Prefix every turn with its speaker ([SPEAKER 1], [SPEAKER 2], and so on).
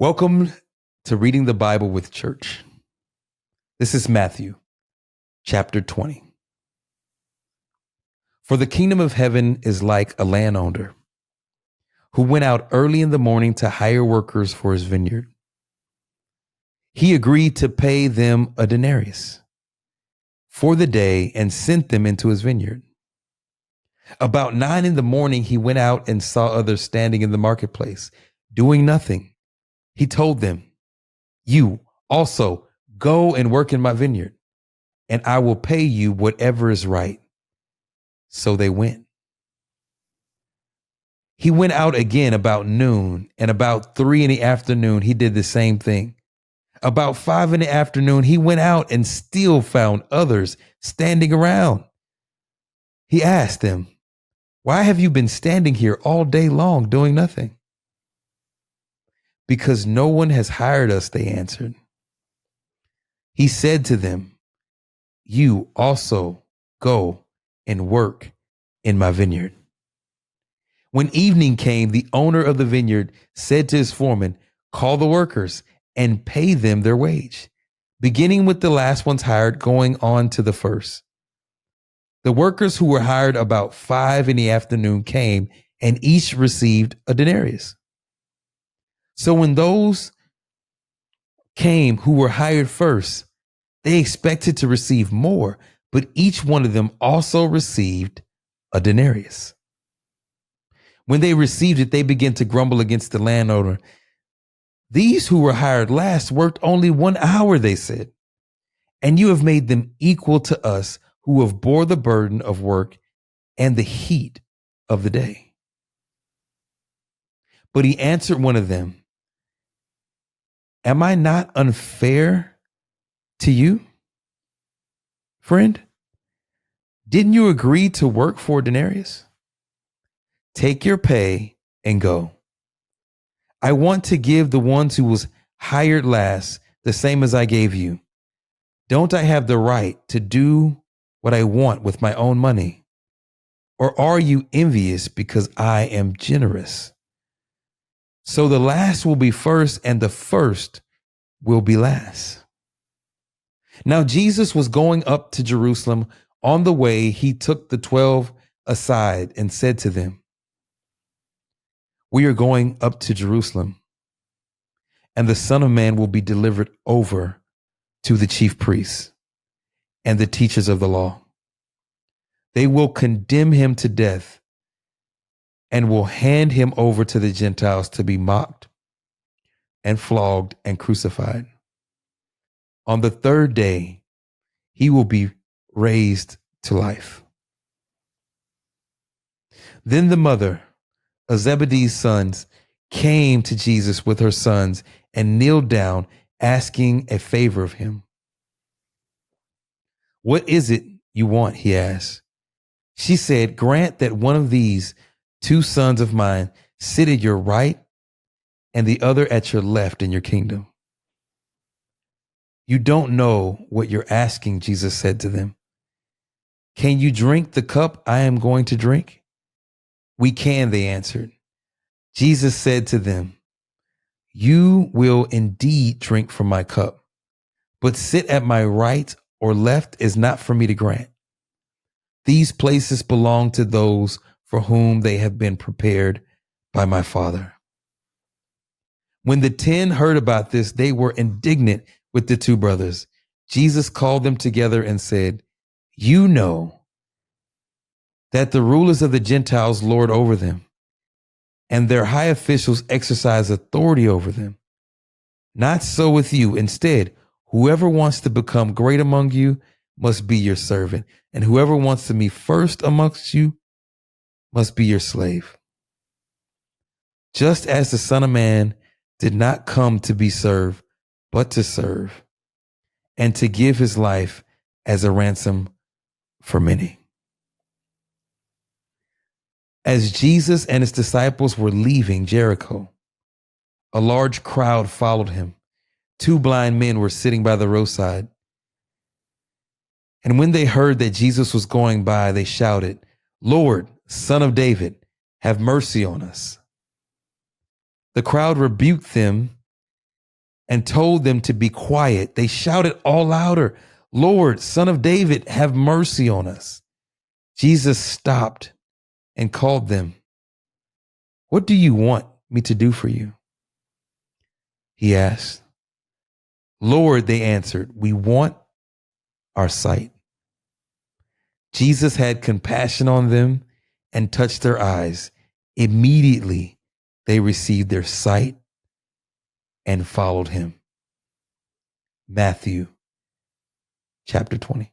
[SPEAKER 1] Welcome to Reading the Bible with Church. This is Matthew, chapter 20. For the kingdom of heaven is like a landowner who went out early in the morning to hire workers for his vineyard. He agreed to pay them a denarius for the day and sent them into his vineyard. About 9 a.m, he went out and saw others standing in the marketplace, doing nothing. He told them, "You also go and work in my vineyard, and I will pay you whatever is right." So they went. He went out again about noon, and about 3 p.m, he did the same thing. About 5 p.m, he went out and still found others standing around. He asked them, "Why have you been standing here all day long doing nothing?" "Because no one has hired us," they answered. He said to them, "You also go and work in my vineyard." When evening came, the owner of the vineyard said to his foreman, "Call the workers and pay them their wage, beginning with the last ones hired, going on to the first." The workers who were hired about 5 p.m. came, and each received a denarius. So when those came who were hired first, they expected to receive more, but each one of them also received a denarius. When they received it, they began to grumble against the landowner. "These who were hired last worked only 1 hour," they said, "and you have made them equal to us who have bore the burden of work and the heat of the day." But he answered one of them, "Am I not unfair to you, friend? Didn't you agree to work for a denarius? Take your pay and go. I want to give the ones who was hired last the same as I gave you. Don't I have the right to do what I want with my own money? Or are you envious because I am generous? So the last will be first, and the first will be last." Now Jesus was going up to Jerusalem. On the way, he took the 12 aside and said to them, "We are going up to Jerusalem, and the Son of Man will be delivered over to the chief priests and the teachers of the law. They will condemn him to death and will hand him over to the Gentiles to be mocked and flogged and crucified. On the third day, he will be raised to life." Then the mother of Zebedee's sons came to Jesus with her sons and kneeled down, asking a favor of him. "What is it you want?" he asked. She said, "Grant that one of these 2 sons of mine sit at your right and the other at your left in your kingdom." "You don't know what you're asking," Jesus said to them. "Can you drink the cup I am going to drink?" "We can," they answered. Jesus said to them, "You will indeed drink from my cup, but sit at my right or left is not for me to grant. These places belong to those for whom they have been prepared by my Father." When the 10 heard about this, they were indignant with the 2 brothers. Jesus called them together and said, "You know that the rulers of the Gentiles lord over them, and their high officials exercise authority over them. Not so with you. Instead, whoever wants to become great among you must be your servant, and whoever wants to be first amongst you must be your slave. Just as the Son of Man did not come to be served, but to serve, and to give his life as a ransom for many." As Jesus and his disciples were leaving Jericho, a large crowd followed him. 2 blind men were sitting by the roadside. And when they heard that Jesus was going by, they shouted, "Lord, Son of David, have mercy on us." The crowd rebuked them and told them to be quiet, they shouted all louder, "Lord, Son of David, have mercy on us." Jesus stopped and called them. "What do you want me to do for you?" he asked. "Lord," they answered, "we want our sight." Jesus had compassion on them and touched their eyes. Immediately, they received their sight and followed him. Matthew chapter 20.